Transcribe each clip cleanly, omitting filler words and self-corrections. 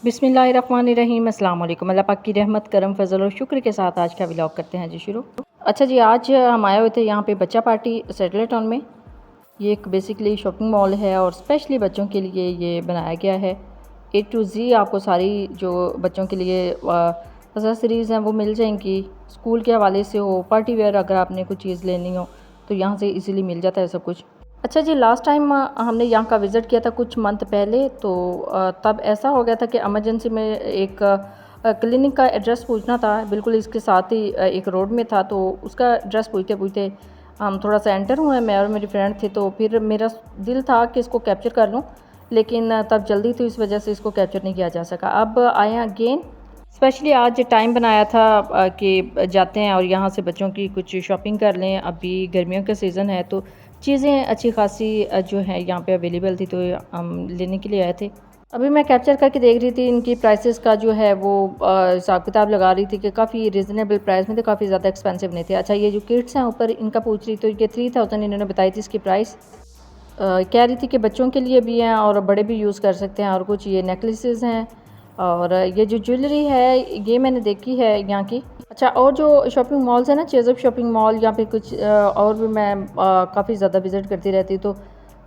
बिस्मिल्लाहिर्रहमानिर्रहीम। अस्सलाम वालेकुम। अल्लाह पाक की रहमत करम फजल और शुक्र के साथ आज का व्लॉग करते हैं जी शुरू। अच्छा जी, आज हम आए हुए थे यहाँ पे बच्चा पार्टी सैटेलाइट टाउन में। ये एक बेसिकली शॉपिंग मॉल है और स्पेशली बच्चों के लिए ये बनाया गया है। A to Z आपको सारी जो बच्चों के लिए एक्सेसरीज़ हैं वो मिल जाएंगी। स्कूल के हवाले से हो, पार्टी वेयर अगर आपने कुछ चीज़ लेनी हो तो यहाँ से इजीली मिल जाता है सब कुछ। अच्छा जी, लास्ट टाइम हमने यहाँ का विज़िट किया था कुछ मंथ पहले, तो तब ऐसा हो गया था कि इमरजेंसी में एक क्लिनिक का एड्रेस पूछना था। बिल्कुल इसके साथ ही एक रोड में था, तो उसका एड्रेस पूछते पूछते हम थोड़ा सा एंटर हुए, मैं और मेरी फ्रेंड थे। तो फिर मेरा दिल था कि इसको कैप्चर कर लूँ, लेकिन तब जल्दी थी, इस वजह से इसको कैप्चर नहीं किया जा सका। अब आए हैं अगेन, स्पेशली आज टाइम बनाया था कि जाते हैं और यहाँ से बच्चों की कुछ शॉपिंग कर लें। अभी गर्मियों का सीज़न है तो चीज़ें अच्छी खासी जो है यहाँ पे अवेलेबल थी, तो हम लेने के लिए आए थे। अभी मैं कैप्चर करके देख रही थी इनकी प्राइसेस का जो है वो हिसाब किताब लगा रही थी कि काफ़ी रिजनेबल प्राइस में थे, काफ़ी ज़्यादा एक्सपेंसिव नहीं थे। अच्छा, ये जो किड्स हैं ऊपर इनका पूछ रही, तो ये 3000 इन्होंने बताई थी इसकी प्राइस। कह रही थी कि बच्चों के लिए भी हैं और बड़े भी यूज़ कर सकते हैं। और कुछ ये नेकलेसेस हैं और ये जो ज्वेलरी है ये मैंने देखी है यहाँ की। अच्छा, और जो शॉपिंग मॉल्स है ना, चेज़अप शॉपिंग मॉल, यहाँ पे कुछ और भी मैं काफ़ी ज़्यादा विज़िट करती रहती, तो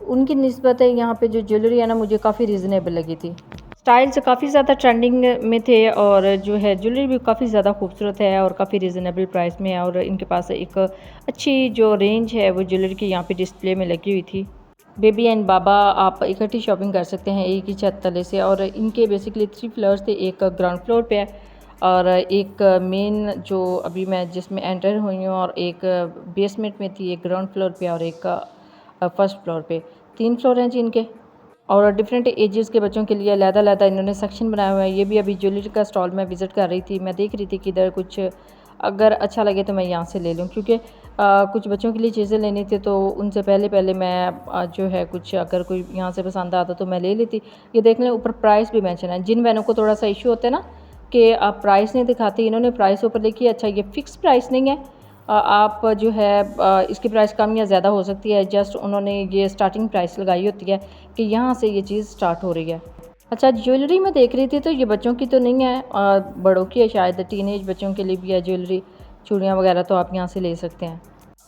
उनकी निस्बत है यहाँ पे जो ज्वेलरी है ना, मुझे काफ़ी रीज़नेबल लगी थी। स्टाइल्स काफ़ी ज़्यादा ट्रेंडिंग में थे और जो है ज्वेलरी भी काफ़ी ज़्यादा खूबसूरत है और काफ़ी रीज़नेबल प्राइस में है। और इनके पास एक अच्छी जो रेंज है वो ज्वेलरी की यहाँ पे डिस्प्ले में लगी हुई थी। बेबी एंड बाबा आप इकट्ठी शॉपिंग कर सकते हैं एक ही छत तले से। और इनके बेसिकली 3 फ्लोर्स थे, एक ग्राउंड फ्लोर पे है और एक मेन जो अभी मैं जिसमें एंटर हुई हूँ, और एक बेसमेंट में थी, एक ग्राउंड फ्लोर पे और एक फर्स्ट फ्लोर पे। 3 फ्लोर हैं जी इनके। और डिफरेंट एजेस के बच्चों के लिए अलग-अलग इन्होंने सेक्शन बनाया हुआ है। ये भी अभी ज्वेलरी का स्टॉल मैं विज़िट कर रही थी, मैं देख रही थी कि इधर कुछ अगर अच्छा लगे तो मैं यहाँ से ले लूँ, क्योंकि कुछ बच्चों के लिए चीज़ें लेनी थी, तो उनसे पहले मैं जो है कुछ अगर कोई यहाँ से पसंद आता तो मैं ले लेती। ये देख लें, ऊपर प्राइस भी मेंशन है। जिन बहनों को थोड़ा सा इशू होता है ना कि आप प्राइस नहीं दिखाते, इन्होंने प्राइस ऊपर लिखी है। अच्छा, ये फ़िक्स प्राइस नहीं है, आप जो है इसकी प्राइस कम या ज़्यादा हो सकती है। जस्ट उन्होंने ये स्टार्टिंग प्राइस लगाई होती है कि यहाँ से ये चीज़ स्टार्ट हो रही है। अच्छा, ज्वेलरी मैं देख रही थी तो ये बच्चों की तो नहीं है, बड़ों की है शायद, टीनेज बच्चों के लिए भी है ज्वेलरी, चूड़ियाँ वगैरह, तो आप यहाँ से ले सकते हैं।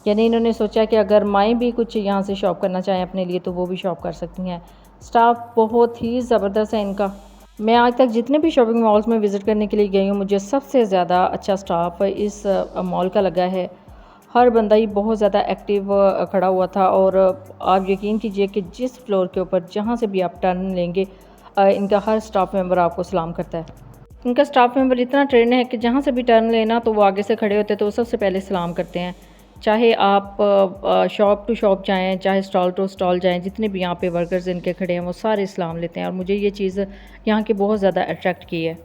यानी इन्होंने सोचा कि अगर माएँ भी कुछ यहाँ से शॉप करना चाहें अपने लिए तो वो भी शॉप कर सकती हैं। स्टाफ बहुत ही ज़बरदस्त है इनका। मैं आज तक जितने भी शॉपिंग मॉल्स में विज़िट करने के लिए गई हूँ, मुझे सबसे ज़्यादा अच्छा स्टाफ इस मॉल का लगा है। हर बंदा ही बहुत ज़्यादा एक्टिव खड़ा हुआ था। और आप यकीन कीजिए कि जिस फ्लोर के ऊपर जहाँ से भी आप टर्न लेंगे, इनका हर स्टाफ मेंबर आपको सलाम करता है। इनका स्टाफ मेंबर इतना ट्रेंड है कि जहाँ से भी टर्न लेना तो वो आगे से खड़े होते हैं तो वो सबसे पहले सलाम करते हैं। चाहे आप शॉप टू शॉप जाएँ, चाहे स्टॉल टू स्टॉल जाएँ, जितने भी यहाँ पे वर्कर्स इनके खड़े हैं वो सारे सलाम लेते हैं। और मुझे ये चीज़ यहाँ की बहुत ज़्यादा अट्रैक्ट की है।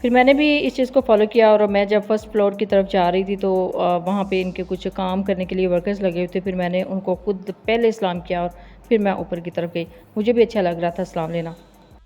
फिर मैंने भी इस चीज़ को फॉलो किया और मैं जब फर्स्ट फ्लोर की तरफ जा रही थी तो वहाँ पे इनके कुछ काम करने के लिए वर्कर्स लगे हुए थे। फिर मैंने उनको खुद पहले सलाम किया और फिर मैं ऊपर की तरफ गई। मुझे भी अच्छा लग रहा था सलाम लेना।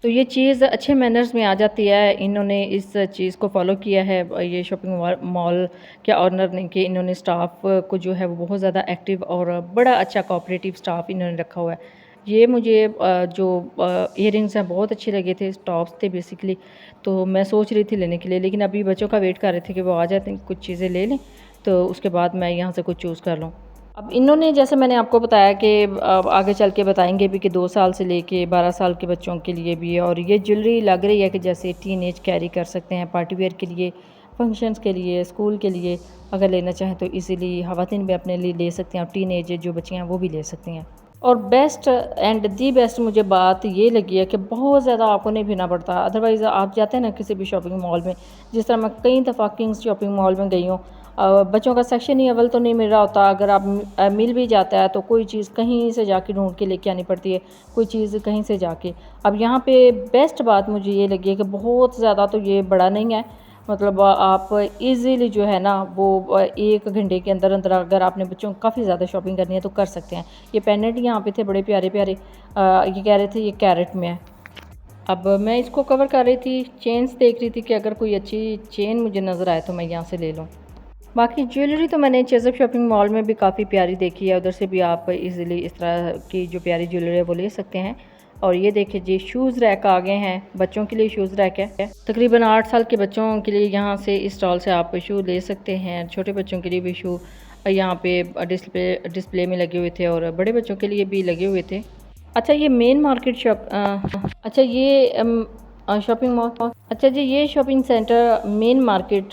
तो ये चीज़ अच्छे मैनर्स में आ जाती है। इन्होंने इस चीज़ को फॉलो किया है, ये शॉपिंग मॉल के ऑनर ने, कि इन्होंने स्टाफ को जो है वो बहुत ज़्यादा एक्टिव और बड़ा अच्छा कोऑपरेटिव स्टाफ इन्होंने रखा हुआ है। ये मुझे जो इयररिंग्स हैं बहुत अच्छे लगे थे, टॉप्स थे बेसिकली, तो मैं सोच रही थी लेने के लिए, लेकिन अभी बच्चों का वेट कर रहे थे कि वो आ जाते हैं, कुछ चीज़ें ले लें तो उसके बाद मैं यहाँ से कुछ चूज़ कर लूँ। अब इन्होंने, जैसे मैंने आपको बताया कि आगे चल के बताएंगे भी कि 2 साल से लेके 12 साल के बच्चों के लिए भी है। और ये ज्वेलरी लग रही है कि जैसे टीन एज कैरी कर सकते हैं, पार्टी वेयर के लिए, फंक्शंस के लिए, स्कूल के लिए अगर लेना चाहें तो इजीली ख़वातीन भी अपने लिए ले सकते हैं और टीन एज जो बच्चियाँ हैं वो भी ले सकती हैं। और बेस्ट एंड दी बेस्ट मुझे बात ये लगी है कि बहुत ज़्यादा आपको नहीं फिरना पड़ता। अदरवाइज़ आप जाते हैं ना किसी भी शॉपिंग मॉल में, जिस तरह मैं कई दफ़ा किंग्स शॉपिंग मॉल में गई हूँ, बच्चों का सेक्शन ही अव्वल तो नहीं मिल रहा होता। अगर आप मिल भी जाता है तो कोई चीज़ कहीं से जाके ढूंढ के लेके आनी पड़ती है, कोई चीज़ कहीं से जाके। अब यहाँ पे बेस्ट बात मुझे ये लगी है कि बहुत ज़्यादा तो ये बड़ा नहीं है, मतलब आप इजीली जो है ना वो 1 घंटे के अंदर अंदर अगर आपने बच्चों को काफ़ी ज़्यादा शॉपिंग करनी है तो कर सकते हैं। ये पेंडेंट यहाँ पे थे बड़े प्यारे प्यारे, ये कह रहे थे ये कैरेट में है। अब मैं इसको कवर कर रही थी, चेन्स देख रही थी कि अगर कोई अच्छी चेन मुझे नज़र आए तो मैं यहाँ से ले लूँ। बाकी ज्वेलरी तो मैंने चेज़अप शॉपिंग मॉल में भी काफ़ी प्यारी देखी है, उधर से भी आप इजीली इस तरह की जो प्यारी ज्वेलरी है वो ले सकते हैं। और ये देखिए जी शूज़ रैक आ गए हैं, बच्चों के लिए शूज़ रैक है। तकरीबन 8 साल के बच्चों के लिए यहाँ से इस स्टॉल से आप शू ले सकते हैं। छोटे बच्चों के लिए भी शू यहाँ पे डिस्प्ले में लगे हुए थे और बड़े बच्चों के लिए भी लगे हुए थे। अच्छा ये मेन मार्केट अच्छा ये शॉपिंग मॉल, अच्छा जी ये shopping centre main market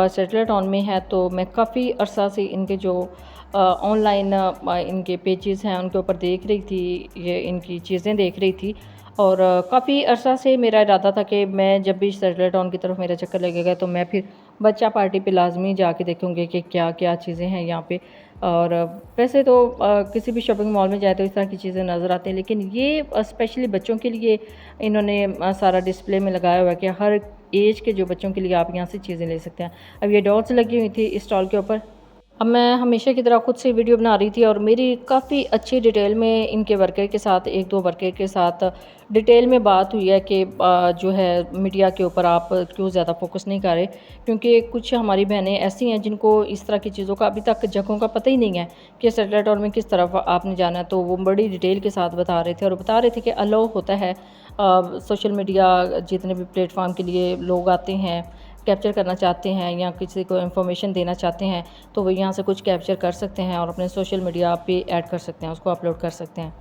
settle town में है। तो मैं काफ़ी अरसा से इनके जो ऑनलाइन इनके पेजेस हैं उनके ऊपर देख रही थी, ये इनकी चीज़ें देख रही थी और काफ़ी अरसा से मेरा इरादा था कि मैं जब भी सेटल टाउन की तरफ मेरा चक्कर लगेगा तो मैं फिर बच्चा पार्टी पे लाजमी जाके देखूँगी कि क्या क्या चीज़ें हैं यहाँ पे। और वैसे तो किसी भी शॉपिंग मॉल में जाए तो इस तरह की चीज़ें नज़र आती हैं, लेकिन ये स्पेशली बच्चों के लिए इन्होंने सारा डिस्प्ले में लगाया हुआ है कि हर एज के जो बच्चों के लिए आप यहाँ से चीज़ें ले सकते हैं। अब ये डॉल्स लगी हुई थी इस स्टॉल के ऊपर। अब मैं हमेशा की तरह खुद से वीडियो बना रही थी और मेरी काफ़ी अच्छी डिटेल में इनके वर्कर के साथ, एक दो वर्कर के साथ डिटेल में बात हुई है कि जो है मीडिया के ऊपर आप क्यों ज़्यादा फोकस नहीं कर रहे, क्योंकि कुछ हमारी बहनें ऐसी हैं जिनको इस तरह की चीज़ों का अभी तक जगहों का पता ही नहीं है कि सेटल टाउन में किस तरफ आपने जाना है। तो वो बड़ी डिटेल के साथ बता रहे थे और बता रहे थे कि अलाउ होता है सोशल मीडिया जितने भी प्लेटफॉर्म के लिए लोग आते हैं, कैप्चर करना चाहते हैं या किसी को इन्फॉर्मेशन देना चाहते हैं तो वो यहाँ से कुछ कैप्चर कर सकते हैं और अपने सोशल मीडिया पे ऐड कर सकते हैं, उसको अपलोड कर सकते हैं।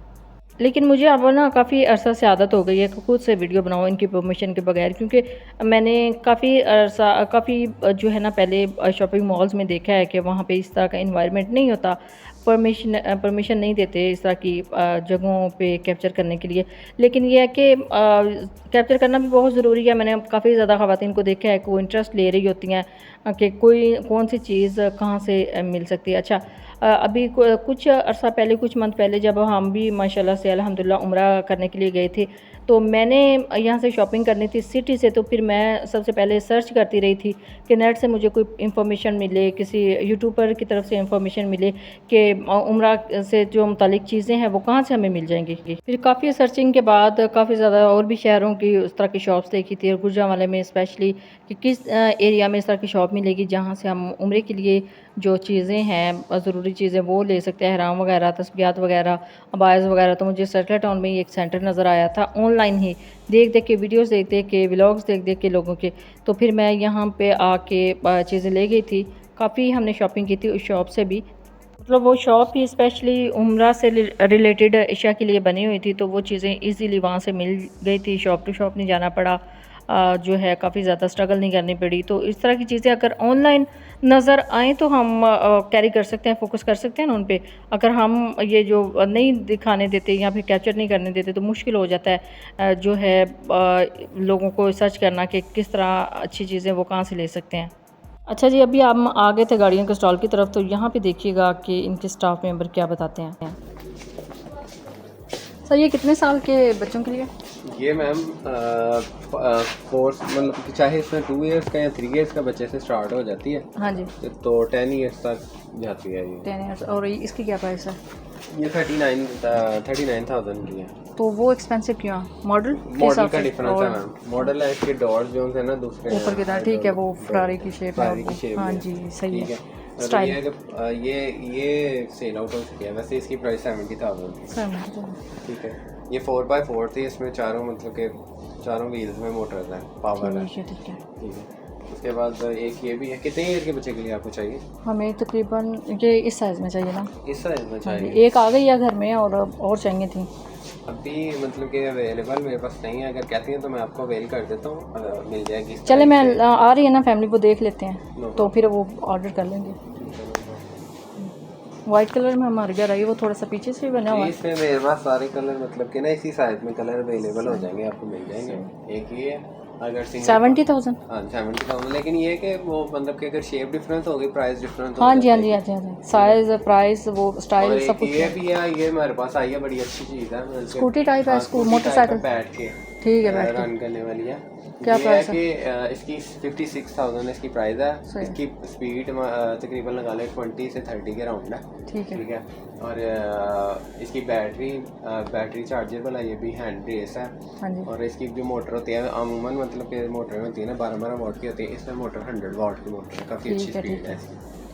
लेकिन मुझे अब ना काफ़ी अरसा से आदत हो गई है कि खुद से वीडियो बनाऊँ इनकी परमिशन के बगैर, क्योंकि मैंने काफ़ी जो है ना पहले शॉपिंग मॉल्स में देखा है कि वहाँ पे इस तरह का इन्वायरमेंट नहीं होता, परमिशन नहीं देते इस तरह की जगहों पे कैप्चर करने के लिए। लेकिन ये है कि कैप्चर करना भी बहुत ज़रूरी है। मैंने काफ़ी ज़्यादा ख़वातीन को देखा है कि वो इंटरेस्ट ले रही होती हैं कि कौन सी चीज़ कहाँ से मिल सकती है। अच्छा अभी कुछ अरसा पहले, कुछ मंथ पहले जब हम भी माशाल्लाह से अल्हम्दुलिल्लाह उम्रा करने के लिए गए थे तो मैंने यहाँ से शॉपिंग करनी थी सिटी से, तो फिर मैं सबसे पहले सर्च करती रही थी कि नेट से मुझे कोई इन्फॉर्मेशन मिले, किसी यूट्यूबर की तरफ से इन्फॉर्मेशन मिले कि उम्रा से जो मुतालिक चीज़ें हैं वो कहाँ से हमें मिल जाएंगी। फिर काफ़ी सर्चिंग के बाद काफ़ी ज़्यादा और भी शहरों की उस तरह की शॉप्स देखी थी और गुजरांवाले में स्पेशली कि किस एरिया में इस तरह की शॉप मिलेगी जहाँ से हम उम्रे के लिए जो चीज़ें हैं ज़रूरी चीज़ें वो ले सकते हैं, हराम वगैरह, तस्बीहात वगैरह, अबायज़ वगैरह। तो मुझे सेटल टाउन में ही एक सेंटर नज़र आया था ऑनलाइन ही, देख देख के वीडियोस देख देख के, व्लॉग्स देख देख के लोगों के। तो फिर मैं यहाँ पे आके चीज़ें ले गई थी, काफ़ी हमने शॉपिंग की थी उस शॉप से भी। मतलब वो शॉप ही स्पेशली उम्रा से रिलेटेड अशिया के लिए बनी हुई थी, तो वो चीज़ें इजीली वहाँ से मिल गई थी, शॉप टू शॉप नहीं जाना पड़ा, जो है काफ़ी ज़्यादा स्ट्रगल नहीं करनी पड़ी। तो इस तरह की चीज़ें अगर ऑनलाइन नज़र आएँ तो हम कैरी कर सकते हैं, फोकस कर सकते हैं ना उन पे। अगर हम ये जो नहीं दिखाने देते या फिर कैप्चर नहीं करने देते तो मुश्किल हो जाता है जो है लोगों को सर्च करना कि किस तरह अच्छी चीज़ें वो कहाँ से ले सकते हैं। अच्छा जी अभी हम आ गए थे गाड़ियों के स्टॉल की तरफ, तो यहाँ पे देखिएगा कि इनके स्टाफ मेंबर क्या बताते हैं। सर ये कितने साल के बच्चों के लिए? ये मैम कोर्स मतलब चाहे इसमें 2 इयर्स का या 3 इयर्स का बच्चे से स्टार्ट हो जाती है। हाँ जी। तो 10 इयर्स तक जाती है ये। 10 इयर्स। और इसकी क्या प्राइस है? ये 39,000 की है। तो वो एक्सपेंसिव क्यों? मॉडल का डिफरेंस है मैम। मॉडल है इसके डोर्स जो है ना दूसरे ऊपर की तरह, ठीक है, वो फरारी की शेप है। हाँ जी सही है। स्टाइल ये सेल आउट हो चुकी है। वैसे इसकी प्राइस 70,000 ठीक है। ये 4x4 थी, इसमें चारों व्हील्स में मोटर्स हैं, पावर है। ठीक है। उसके बाद एक ये भी है। कितने ईयर के बच्चे के लिए आपको चाहिए? हमें तकरीबन ये इस साइज़ में चाहिए ना। इस साइज़ में चाहिए। एक आ गई है घर में और चाहिए थी। अभी मतलब कि अवेलेबल मेरे पास नहीं है। अगर कहती हैं तो मैं आपको अवेल कर देता हूँ, मिल जाएगी। चले मैं आ रही है ना फैमिली, वो देख लेते हैं तो फिर वो ऑर्डर कर लेंगे। वाइट कलर में हमारे घर आई, वो थोड़ा सा पीछे से बना हुआ है। इसमें मेरे पास सारे कलर मतलब कि ना इसी साइज में कलर अवेलेबल हो जाएंगे, आपको मिल जाएंगे। एक ये अगर 70,000। हाँ 70,000। लेकिन ये कि वो मतलब कि अगर शेप डिफरेंस होगी, प्राइस डिफरेंस हाँ जी साइज, प्राइस, वो स्टाइल सब कुछ। ये भी है, ये हमारे पास आई है, बड़ी अच्छी चीज़ है। स्कूटी टाइप है, मोटरसाइकिल बैठ के ठीक है, बैठ रन करने वाली है। क्या प्राइस है? इसकी 56,000 इसकी प्राइस है। इसकी स्पीड तकरीबन लगा ले 20 से 30 के राउंड है। ठीक है। और इसकी बैटरी चार्जेबल है, ये भी हैंड ब्रेस है। और इसकी जो मोटर होती है अमूमन मतलब कि मोटर होती है ना 12 वाट की होती है, इसमें मोटर 100 वाट की मोटर है, काफ़ी अच्छी स्पीड है।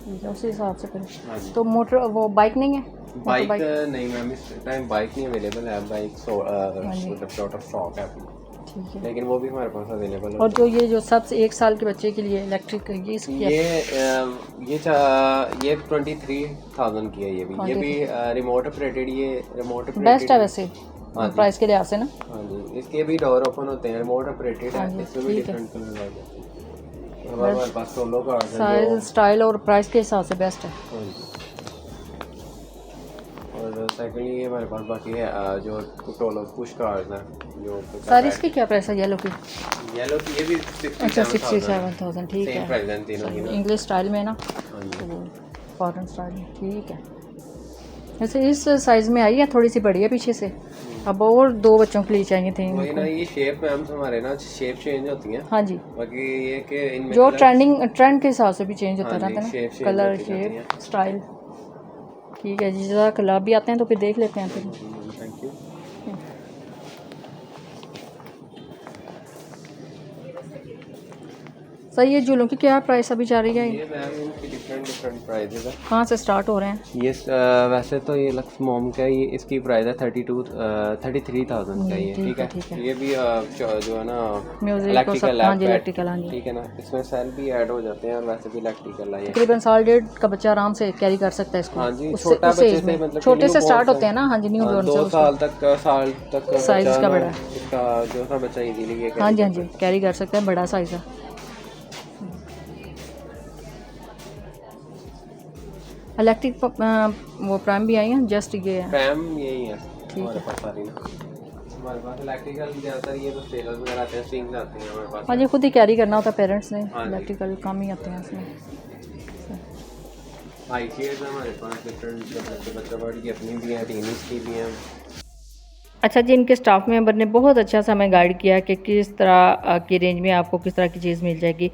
ठीक है, उसी हिसाब से फिर। हाँ जी। तो मोटर वो बाइक नहीं है? बाइक नहीं मैम, इस टाइम बाइक नहीं अवेलेबल है। बाइक मतलब आउट ऑफ स्टॉक है अपनी, ठीक है। लेकिन वो भी हमारे पास अवेलेबल है। और जो ये जो सबसे 1 साल के बच्चे के लिए इलेक्ट्रिक ये इसकी ये 23,000 की है। ये भी रिमोट ऑपरेटेड, ये रिमोट ऑपरेटेड बेस्ट है वैसे प्राइस के लिहाज से ना। हाँ जी, इसके भी डोर ओपन होते हैं, रिमोट ऑपरेटेड है। इसमें भी ठीक है। डिफरेंट कलर आ जाते हैं। हमारे पास सोलो कार्ड है साइज स्टाइल और प्राइस के हिसाब से बेस्ट है। हाँ जी। और सेकंडली ये हमारे पास बाकी है जो टोलो पुश कार्स हैं जो सर इसकी क्या प्राइस है येलो की? येलो की ये भी अच्छा 67,000 ठीक सेम है। प्राइस है तीनों की ना। इंग्लिश स्टाइल में ना, हाँ जी। तो फॉरेन स्टाइल में ठीक है। वैसे इस साइज़ में आई है, थोड़ी सी बड़ी है पीछे से। अब और 2 बच्चों के लिए चाहिए थे वही इनको। ना, ये शेप मैम हमारे ना शेप चेंज होती हैं। हाँ जी, बाकी ये कि इनमें जो कलर ट्रेंड के हिसाब से भी चेंज होता हाँ रहता जी, है शेप ना, कलर होती रहती शेप हैं। स्टाइल। ठीक है जी, जज़ाकल्लाह। भी आते हैं तो फिर देख लेते हैं फिर। Thank you. सही है। झूलों की क्या प्राइस अभी जा रही है? ये मैम इनकी डिफरेंट प्राइजेस है। कहाँ से स्टार्ट हो रहे हैं? ये वैसे तो ये लक्स मोम का ये इसकी प्राइस है 33,000 का ये। ठीक है। ये भी जो है ना म्यूजिक इलेक्ट्रिकल हाँ जी, इलेक्ट्रिकल हाँ जी। ठीक है ना, इसमें सेल भी ऐड हो जाते हैं और वैसे भी इलेक्ट्रिकल है ये। तकरीबन 1.5 का बच्चा आराम से कैरी कर सकता है इसको। हाँ जी, छोटा बच्चे से मतलब छोटे से स्टार्ट होते हैं ना। हाँ जी, न्यू बॉर्न 2 साल तक साइज का बड़ा इसका जो सा बच्चा इजीली ये हाँ जी कैरी कर सकता है, बड़ा साइज है। इलेक्ट्रिक वो प्राइम भी आई हैं, जस्ट ये है प्राइम यही है हमारे पास सारी ना। हमारे पास इलेक्ट्रिकल ज़्यादातर ये तो स्टेबल वगैरह आते हैं, स्विंग्स आते हैं हमारे पास। हाँ जी, खुद ही कैरी करना होता है पेरेंट्स ने। हाँ जी। इलेक्ट्रिकल कम ही आते हैं इसमें। हाई चेयर्स हमारे पास डिफरेंट बच्चा बड़ी की अपनी भी हैं, टीनीज की भी हैं। अच्छा जी, इनके स्टाफ मेंबर ने बहुत अच्छा सा हमें गाइड किया कि किस तरह की रेंज में आपको किस तरह की चीज़ मिल जाएगी।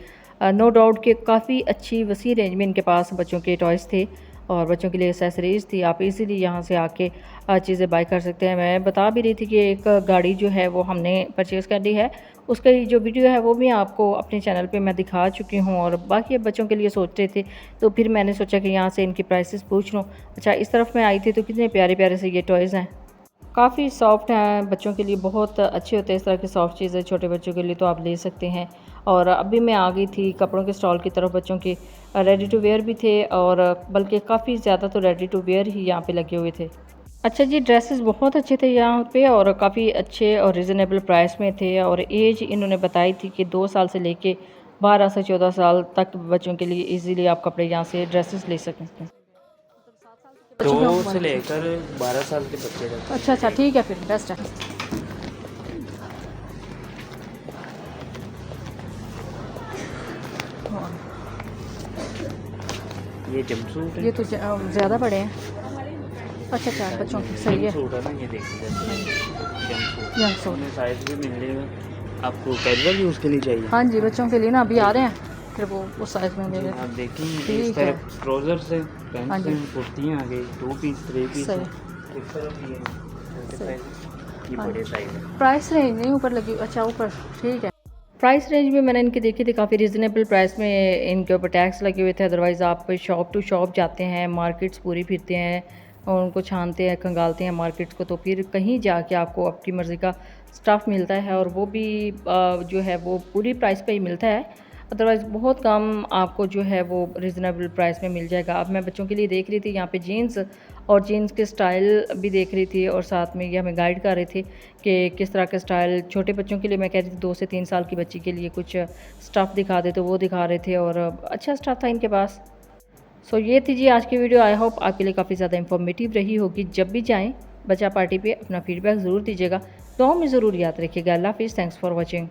नो डाउट कि काफ़ी अच्छी वसी रेंज में इनके पास बच्चों के टॉयज़ थे और बच्चों के लिए एसेसरीज़ थी। आप इजीली यहाँ से आके चीज़ें बाय कर सकते हैं। मैं बता भी रही थी कि एक गाड़ी जो है वो हमने परचेज़ कर ली है, उसका जो वीडियो है वो भी आपको अपने चैनल पे मैं दिखा चुकी हूँ। और बाकी बच्चों के लिए सोच रहे थे तो फिर मैंने सोचा कि यहाँ से इनकी प्राइसेस पूछ लूँ। अच्छा, इस तरफ मैं आई थी तो कितने प्यारे प्यारे से ये टॉयज़ हैं, काफ़ी सॉफ्ट हैं, बच्चों के लिए बहुत अच्छे होते हैं इस तरह की सॉफ्ट चीज़ें। छोटे बच्चों के लिए तो आप ले सकते हैं। और अभी मैं आ गई थी कपड़ों के स्टॉल की तरफ। बच्चों के रेडी टू वेयर भी थे और बल्कि काफ़ी ज़्यादा तो रेडी टू वेयर ही यहाँ पे लगे हुए थे। अच्छा जी, ड्रेसेस बहुत अच्छे थे यहाँ पे और काफ़ी अच्छे और रिजनेबल प्राइस में थे। और एज इन्होंने बताई थी कि 2 साल से लेके 12 से 14 साल तक बच्चों के लिए ईज़िली आप कपड़े यहाँ से ड्रेसेस ले सकते हैं। 2 से लेकर 12 साल के बच्चे तक। अच्छा ठीक है, फिर बेस्ट है। ये जंपसूट है। ये तो ज़्यादा बड़े हैं। अच्छा बच्चों की सही है। जंपसूट है ना, ये देखिए जंपसूट। जंपसूट में साइज भी मिल जाएगा आपको, कैजुअल यूज़ के लिए चाहिए। हाँ जी, बच्चों के लिए ना अभी आ रहे हैं, फिर वो उस साइज़ में मिलेगा। आप देखेंगे ठीक इस तरफ ट्राउजर से हाँ पैंट जी। से कुर्तियाँ आ गई, 2 पीस 3 पीस। सही। इस तरफ ये छोटे सही। साइज, ये बड़े साइज है। प्राइस रेंज नहीं ऊपर लगी। अच्छा ऊपर ठीक है। प्राइस रेंज में मैंने इनकी देखी थी, काफ़ी रिजनेबल प्राइस में इनके ऊपर टैक्स लगे हुए थे। अदरवाइज़ आप शॉप टू शॉप जाते हैं, मार्केट्स पूरी फिरते हैं और उनको छानते हैं, खंगालते हैं मार्केट्स को, तो फिर कहीं जाके आपको आपकी मर्ज़ी का स्टफ़ मिलता है और वो भी जो है वो पूरी प्राइस पे ही मिलता है। अदरवाइज़ बहुत कम आपको जो है वो रिजनेबल प्राइस में मिल जाएगा। अब मैं बच्चों के लिए देख रही थी यहाँ पे जीन्स और जीन्स के स्टाइल भी देख रही थी और साथ में ये हमें गाइड कर रहे थे कि किस तरह के स्टाइल छोटे बच्चों के लिए। मैं कह रही थी 2 से 3 साल की बच्ची के लिए कुछ स्टफ़ दिखा दे, तो वो दिखा रहे थे और अच्छा स्टफ़ था इनके पास। सो ये थी जी आज की वीडियो। आई होप आपके लिए काफ़ी ज़्यादा इंफॉर्मेटिव रही होगी। जब भी जाएँ बच्चा पार्टी पे अपना फीडबैक ज़रूर दीजिएगा, दुआओं में ज़रूर याद रखिएगा। अल्लाह हाफ़िज़, थैंक्स फॉर वॉचिंग।